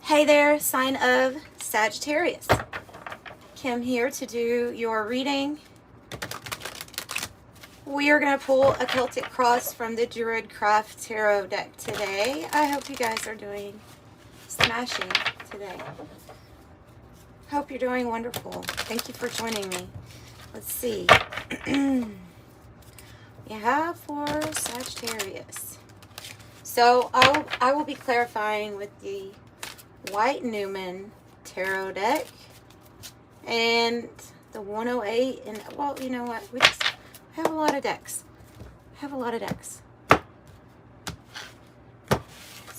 Hey there, sign of Sagittarius. Kim here to do your reading. We are going to pull a Celtic Cross from the Druid Craft Tarot deck today. I hope you guys are doing smashing today. Hope you're doing wonderful. Thank you for joining me. Let's see. We have for Sagittarius. So I will be clarifying with the Waite Newman Tarot deck and the 108, and well, you know what, we just have a lot of decks. So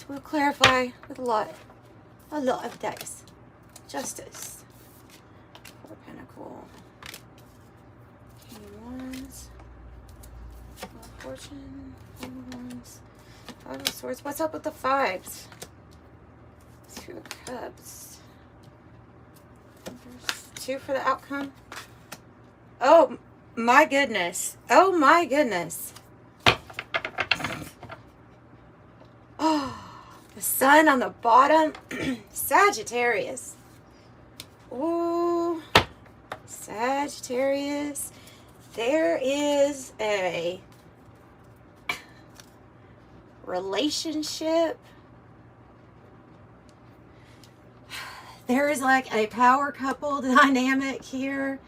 we'll clarify with a lot of decks. Justice, Four of Pentacles, King of Wands, Wheel of Fortune, King of Wands, Five of Swords. What's up with the fives? Two of Cups. There's two for the outcome. Oh my goodness. Oh my goodness. Oh, the sun on the bottom. Sagittarius. Ooh, Sagittarius. There is a relationship. There is like a power couple dynamic here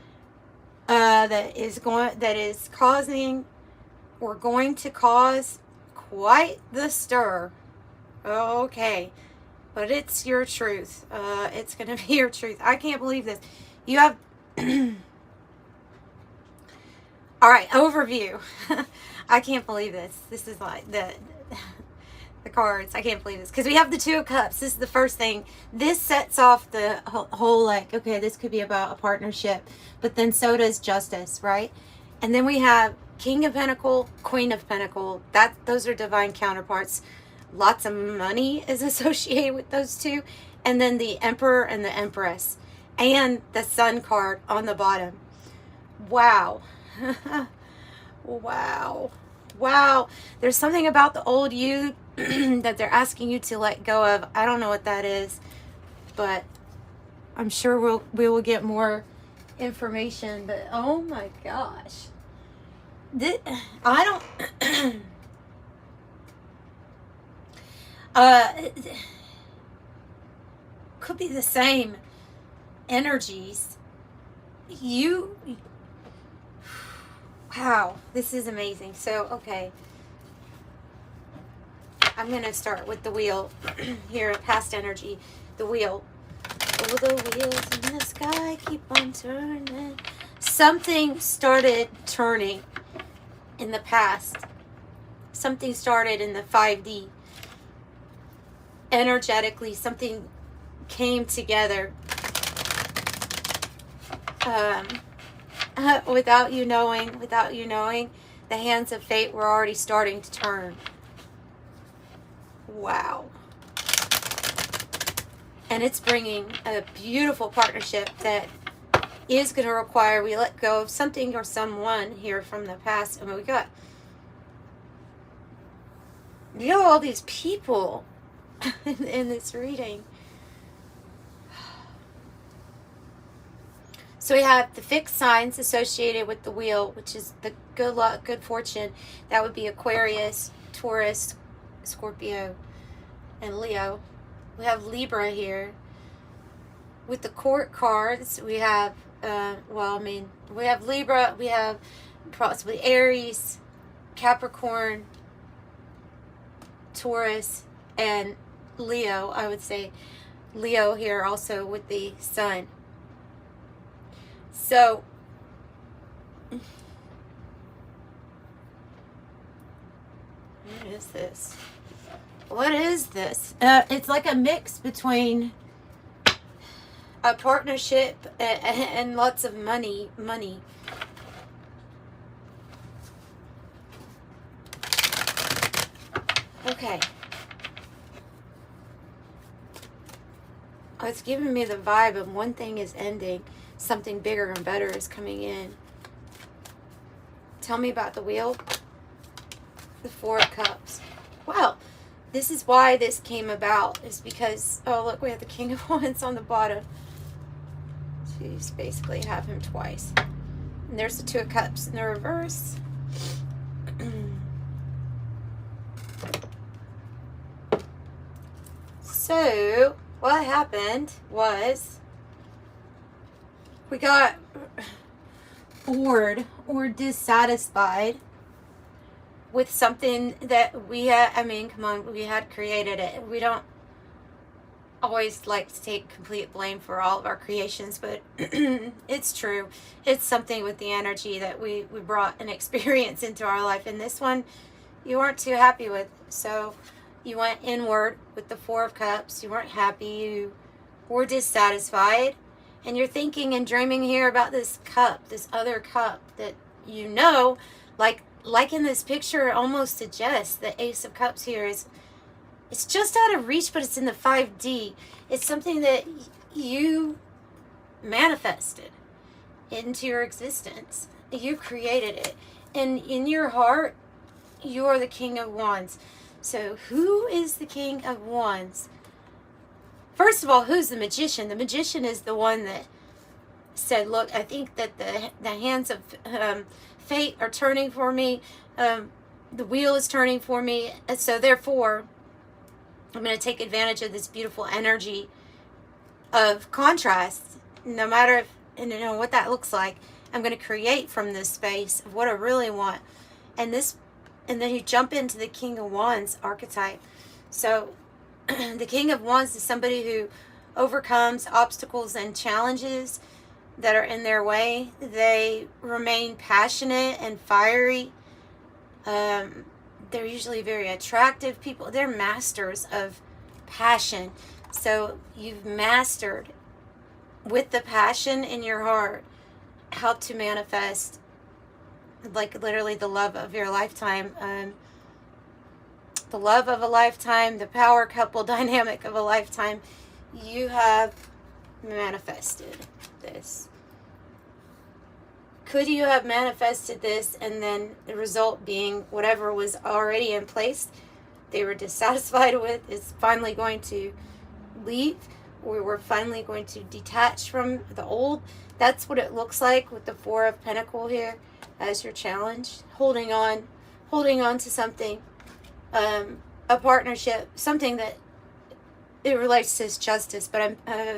that is causing or going to cause quite the stir. Okay, but it's your truth. It's going to be your truth. I can't believe this. You have all right, overview. I can't believe this. This is like the cards. I can't believe this because we have the Two of Cups. This is the first thing. This sets off the whole like, okay, this could be about a partnership, but then so does Justice, right? And then we have King of Pentacle, Queen of Pentacle. Those are divine counterparts. Lots of money is associated with those two. And then the Emperor and the Empress and the Sun card on the bottom. Wow. Wow. There's something about the old you that they're asking you to let go of. I don't know what that is, but I'm sure we will get more information. But oh my gosh, I don't. Could be the same energies. Wow, this is amazing. So okay. I'm going to start with the wheel here, past energy. The wheel. Oh, the wheels in the sky keep on turning. Something started turning in the past. Something started in the 5D. Energetically, something came together. Without you knowing, the hands of fate were already starting to turn. Wow. And it's bringing a beautiful partnership that is going to require we let go of something or someone here from the past. And we got, all these people in this reading. So we have the fixed signs associated with the wheel, which is the good luck, good fortune. That would be Aquarius, Taurus, Scorpio, and Leo. We have Libra here. With the court cards, we have, we have Libra, we have possibly Aries, Capricorn, Taurus, and Leo. I would say Leo here also with the sun. So, what is this? What is this? It's like a mix between a partnership and lots of money. Okay. Oh, it's giving me the vibe of one thing is ending. Something bigger and better is coming in. Tell me about the wheel. The Four of Cups. Wow. this is why this came about, is because, oh look, we have the King of Wands on the bottom. So you just basically have him twice. And there's the Two of Cups in the reverse. So what happened was we got bored or dissatisfied with something that we had, I mean, come on, we had created it. We don't always like to take complete blame for all of our creations, but it's true. It's something with the energy that we brought an experience into our life. And this one you weren't too happy with. So you went inward with the Four of Cups. You weren't happy. You were dissatisfied. And you're thinking and dreaming here about this cup, this other cup that you know, like in this picture, it almost suggests the Ace of Cups here is, it's just out of reach, but it's in the 5D. It's something that you manifested into your existence. You created it. And in your heart, you are the King of Wands. So who is the King of Wands? First of all, who's the Magician? The Magician is the one that said, look, I think that the hands of fate are turning for me. The wheel is turning for me. And so therefore, I'm going to take advantage of this beautiful energy of contrast. No matter if, and you know what that looks like, I'm going to create from this space of what I really want. And then you jump into the King of Wands archetype. So the King of Wands is somebody who overcomes obstacles and challenges that are in their way. They remain passionate and fiery. They're usually very attractive people. They're masters of passion. So you've mastered with the passion in your heart how to manifest, like literally the love of your lifetime. The love of a lifetime, the power couple dynamic of a lifetime. You have manifested this. Could you have manifested this and then the result being whatever was already in place they were dissatisfied with is finally going to leave, or we're finally going to detach from the old? That's what it looks like with the Four of Pentacles here as your challenge. Holding on to something, a partnership, something that it relates to justice, but I have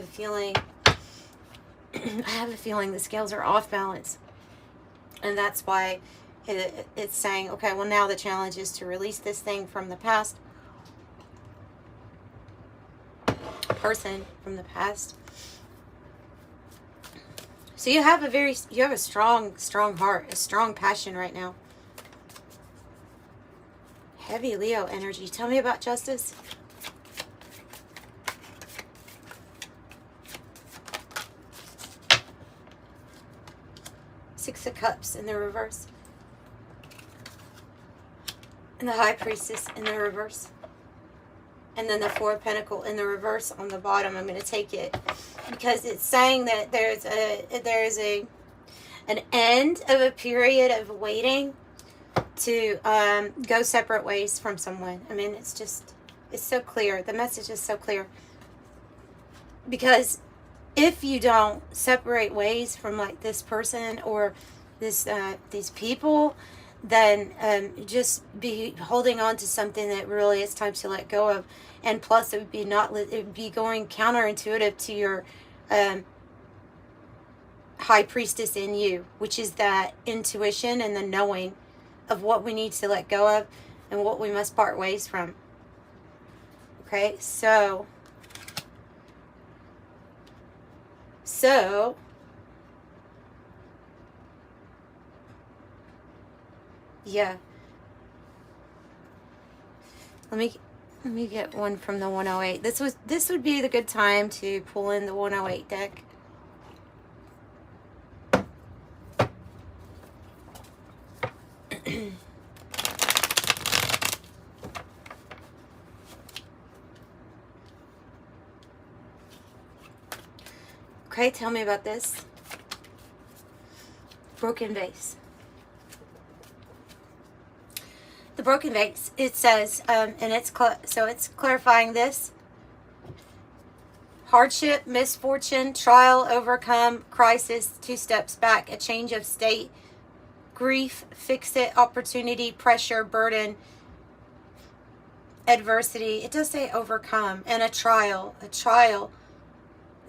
a feeling the scales are off balance. And that's why it's saying, okay, well now the challenge is to release this thing from the past. Person from the past. So you have a strong heart, a strong passion right now. Heavy Leo energy. Tell me about justice. Six of Cups in the reverse. And the High Priestess in the reverse. And then the Four of Pentacles in the reverse on the bottom. I'm going to take it because it's saying that there's an end of a period of waiting to go separate ways from someone. I mean, it's so clear. The message is so clear. Because if you don't separate ways from like this person or these people, then just be holding on to something that really it's time to let go of. And plus, it would be going counterintuitive to your High Priestess in you, which is that intuition and the knowing of what we need to let go of and what we must part ways from. Okay, so yeah. Let me get one from the 108. This would be the good time to pull in the 108 deck. Okay, tell me about this. Broken vase. the broken vase, it says, and it's clarifying this: hardship, misfortune, trial, overcome, crisis, 2 steps back, a change of state, grief, fix it, opportunity, pressure, burden, adversity. It does say overcome, and a trial. A trial.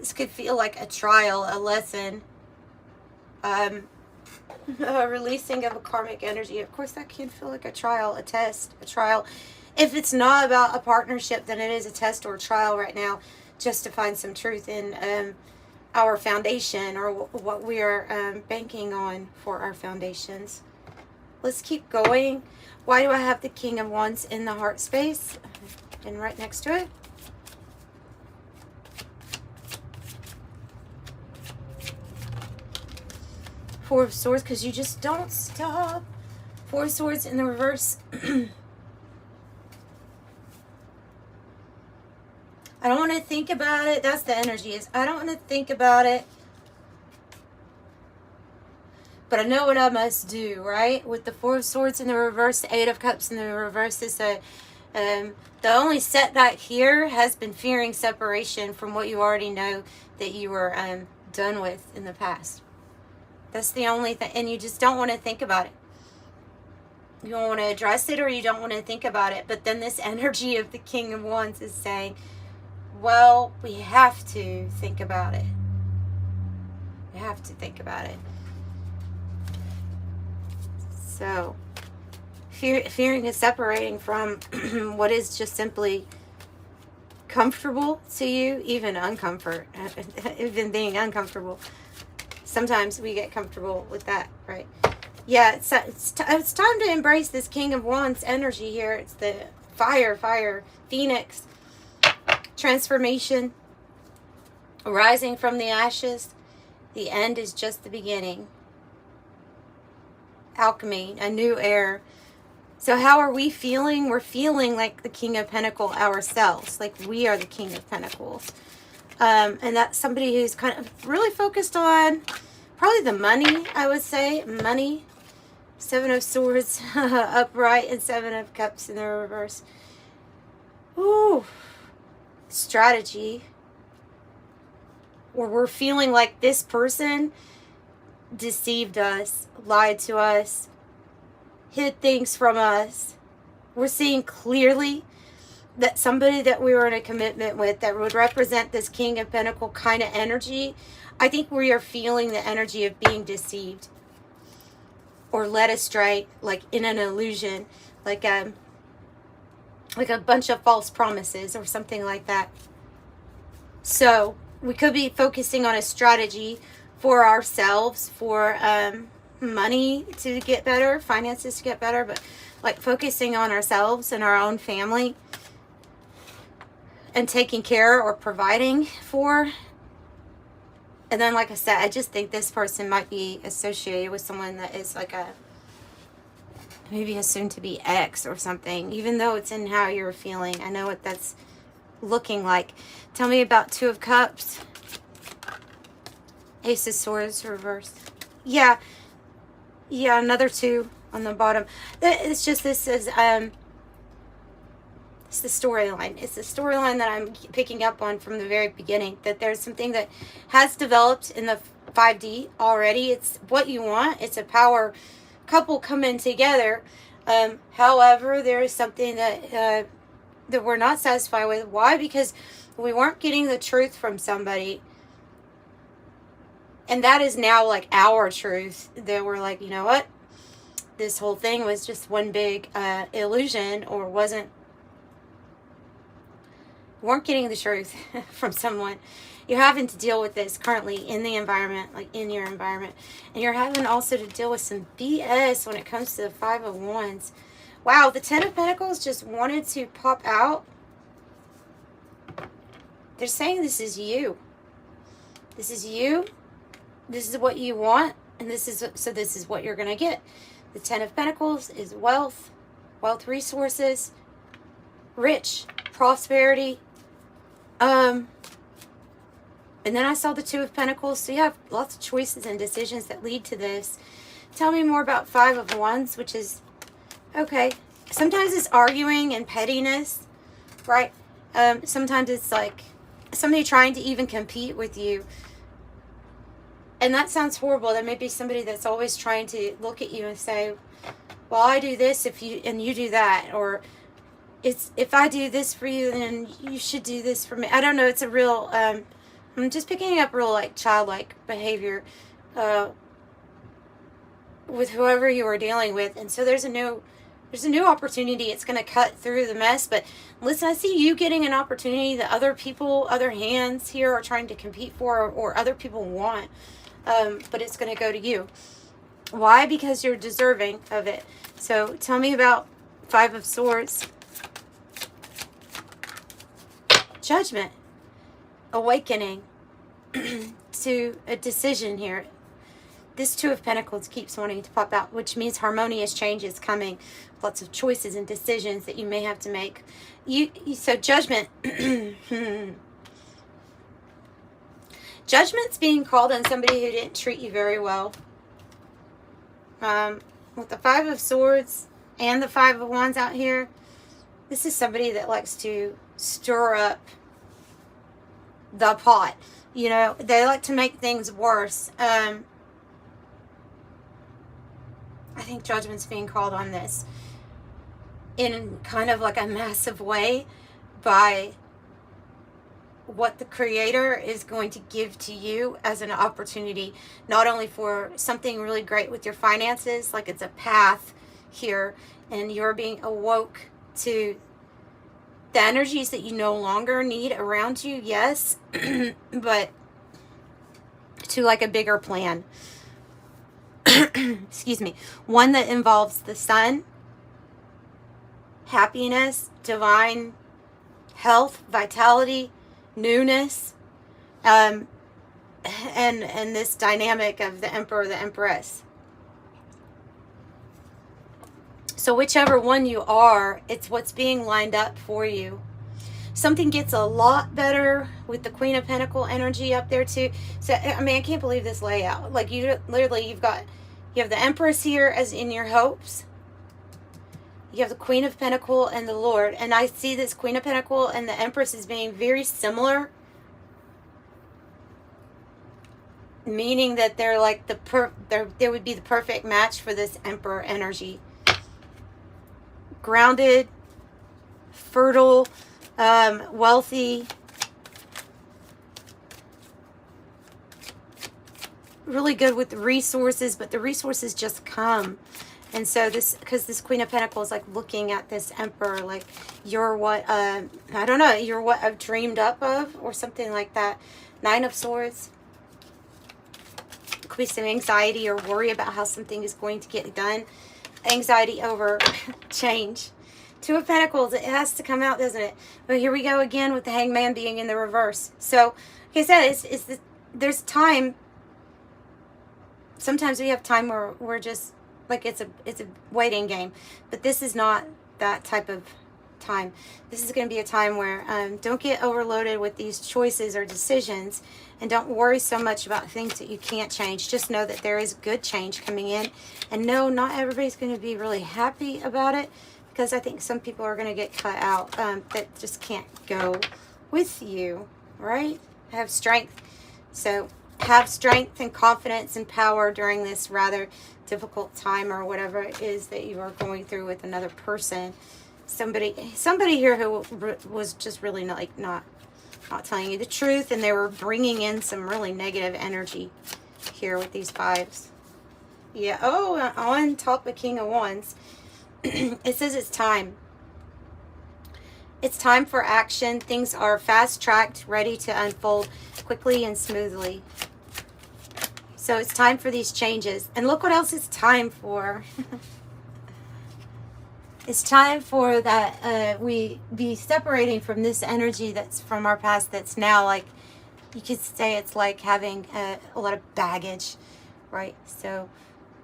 This could feel like a trial, a lesson, a releasing of a karmic energy. Of course, that can feel like a trial, a test, a trial. If it's not about a partnership, then it is a test or a trial right now, just to find some truth in our foundation, or what we are banking on for our foundations. Let's keep going. Why do I have the King of Wands in the heart space and right next to it? Four of Swords, because you just don't stop. 4 of Swords in the reverse. I don't want to think about it. That's the energy. Is I don't want to think about it. But I know what I must do, right? With the 4 of Swords in the reverse, the 8 of Cups in the reverse is the only setback here has been fearing separation from what you already know that you were done with in the past. That's the only thing. And you just don't want to think about it. You don't want to address it, or you don't want to think about it. But then this energy of the King of Wands is saying, well, we have to think about it. We have to think about it. So, fearing is separating from what is just simply comfortable to you, even even being uncomfortable. Sometimes we get comfortable with that, right? Yeah, it's time to embrace this King of Wands energy here. It's the fire, phoenix, transformation, rising from the ashes. The end is just the beginning. Alchemy, a new era. So how are we feeling? We're feeling like the King of Pentacles ourselves, like we are the King of Pentacles. And that's somebody who's kind of really focused on probably the money, I would say. Money. 7 of Swords upright and 7 of Cups in the reverse. Ooh. Strategy. Or we're feeling like this person deceived us, lied to us, hid things from us. We're seeing clearly that somebody that we were in a commitment with that would represent this King of Pentacles kind of energy, I think we are feeling the energy of being deceived or led astray, like in an illusion, like a bunch of false promises or something like that. So we could be focusing on a strategy for ourselves, for money to get better, finances to get better, but like focusing on ourselves and our own family and taking care or providing for. And then, like I said, I just think this person might be associated with someone that is like maybe a soon-to-be ex or something, even though it's in how you're feeling. I know what that's looking like. Tell me about 2 of Cups. Ace of Swords reverse. Yeah, another 2 on the bottom. It's just, this is it's the storyline. It's the storyline that I'm picking up on from the very beginning, that there's something that has developed in the 5D already. It's what you want. It's a power couple coming together. However, there is something that we're not satisfied with. Why? Because we weren't getting the truth from somebody. And that is now like our truth. That we're like, you know what? This whole thing was just one big illusion, or weren't getting the truth from someone. You're having to deal with this currently in the environment, like in your environment. And you're having also to deal with some BS when it comes to the 5 of Wands. Wow, the 10 of Pentacles just wanted to pop out. They're saying this is you. This is you. This is what you want. And this is what you're going to get. The 10 of Pentacles is wealth, resources, rich, prosperity. And then I saw the 2 of Pentacles. So you have lots of choices and decisions that lead to this. Tell me more about 5 of Wands, which is, okay, Sometimes it's arguing and pettiness, right? Sometimes it's like somebody trying to even compete with you. And that sounds horrible. There may be somebody that's always trying to look at you and say, well, I do this and you do that. Or if I do this for you, then you should do this for me. I don't know. It's a real, I'm just picking up real like childlike behavior with whoever you are dealing with. And so there's a new opportunity. It's going to cut through the mess. But listen, I see you getting an opportunity that other people, other hands here are trying to compete for, or other people want. But it's going to go to you. Why? Because you're deserving of it. So tell me about Five of Swords. Judgment. Awakening to a decision here. This Two of Pentacles keeps wanting to pop out, which means harmonious change is coming. Lots of choices and decisions that you may have to make. So judgment. Judgment's being called on somebody who didn't treat you very well. With the Five of Swords and the Five of Wands out here, this is somebody that likes to stir up the pot. You know, they like to make things worse. I think judgment's being called on this in kind of like a massive way by what the Creator is going to give to you as an opportunity, not only for something really great with your finances, like it's a path here, and you're being awoke to the energies that you no longer need around you, yes, but to like a bigger plan. Excuse me. One that involves the sun, happiness, divine health, vitality, newness, and this dynamic of the Emperor, the Empress. So whichever one you are, it's what's being lined up for you. Something gets a lot better with the Queen of Pentacle energy up there too. So, I mean, I can't believe this layout. Like, you literally, you have the Empress here as in your hopes. You have the Queen of Pentacle and the Lord. And I see this Queen of Pentacle and the Empress as being very similar. Meaning that they're like they would be the perfect match for this Emperor energy. Grounded, fertile, wealthy, really good with the resources, but the resources just come. And so because this Queen of Pentacles, like looking at this Emperor, like you're what, I don't know, you're what I've dreamed up of, or something like that. Nine of Swords. Could be some anxiety or worry about how something is going to get done. Anxiety over change. Two of Pentacles, it has to come out, doesn't it? But here we go again with the Hangman being in the reverse. So, like I said, there's time. Sometimes we have time where we're just, like it's a waiting game. But this is not that type of time. This is going to be a time where don't get overloaded with these choices or decisions, and don't worry so much about things that you can't change. Just know that there is good change coming in, and no, not everybody's going to be really happy about it, because I think some people are going to get cut out that just can't go with you, right? Have strength. So have strength and confidence and power during this rather difficult time, or whatever it is that you are going through with another person. Somebody here who was just really not telling you the truth, and they were bringing in some really negative energy here with these fives. Yeah. Oh, on top of King of Wands, it says it's time. It's time for action. Things are fast-tracked, ready to unfold quickly and smoothly. So it's time for these changes. And look what else it's time for. It's time for that we be separating from this energy that's from our past, that's now, like, you could say it's like having a lot of baggage, right? So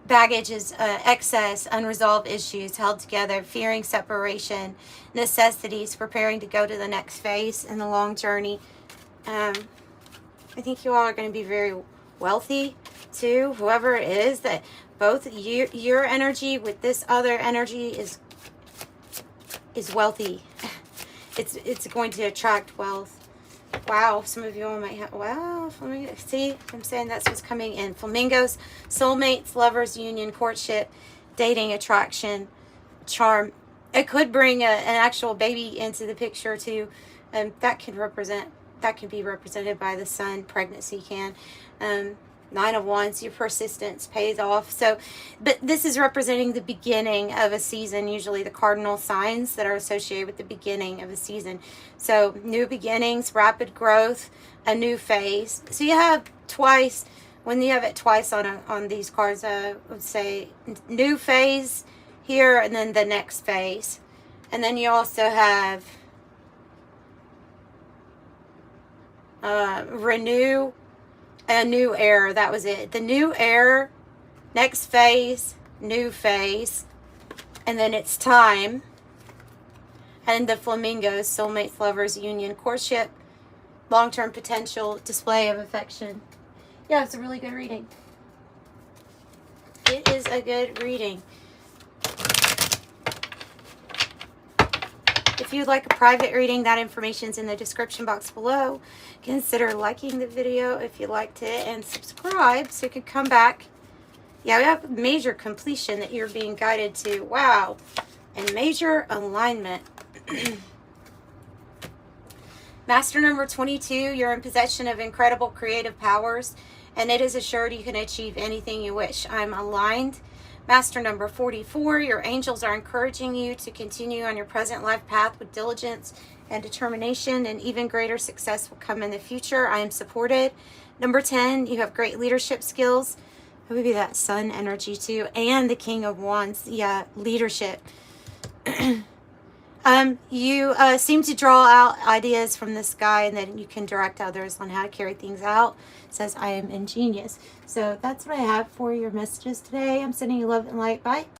baggage is excess, unresolved issues held together, fearing separation, necessities, preparing to go to the next phase in the long journey. I think you all are going to be very wealthy too, whoever it is, that both your energy with this other energy is is wealthy. It's going to attract wealth. Wow, some of you all might have, wow, flamingo. See, I'm saying that's what's coming in. Flamingos, soulmates, lovers, union, courtship, dating, attraction, charm. It could bring an actual baby into the picture too. That can be represented by the sun. Pregnancy can. 9 of Wands, your persistence pays off. So, but this is representing the beginning of a season, usually the cardinal signs that are associated with the beginning of a season. So, new beginnings, rapid growth, a new phase. So you have twice, when you have it twice on these cards, I would say new phase here and then the next phase. And then you also have renew, a new era. That was it. The new era, next phase, new phase, and then it's time. And the flamingos, soulmates, lovers, union, courtship, long-term potential, display of affection. Yeah, it's a really good reading. It is a good reading. If you'd like a private reading, that information is in the description box below. Consider liking the video if you liked it and subscribe so you can come back. Yeah, we have major completion that you're being guided to. Wow. And major alignment. Master number 22, you're in possession of incredible creative powers, and it is assured you can achieve anything you wish. I'm aligned. Master number 44, your angels are encouraging you to continue on your present life path with diligence and determination, and even greater success will come in the future. I am supported. Number 10, you have great leadership skills. That would be that sun energy too. And the King of Wands, yeah, leadership. You seem to draw out ideas from the sky, and then you can direct others on how to carry things out. It says, I am ingenious. So that's what I have for your messages today. I'm sending you love and light. Bye.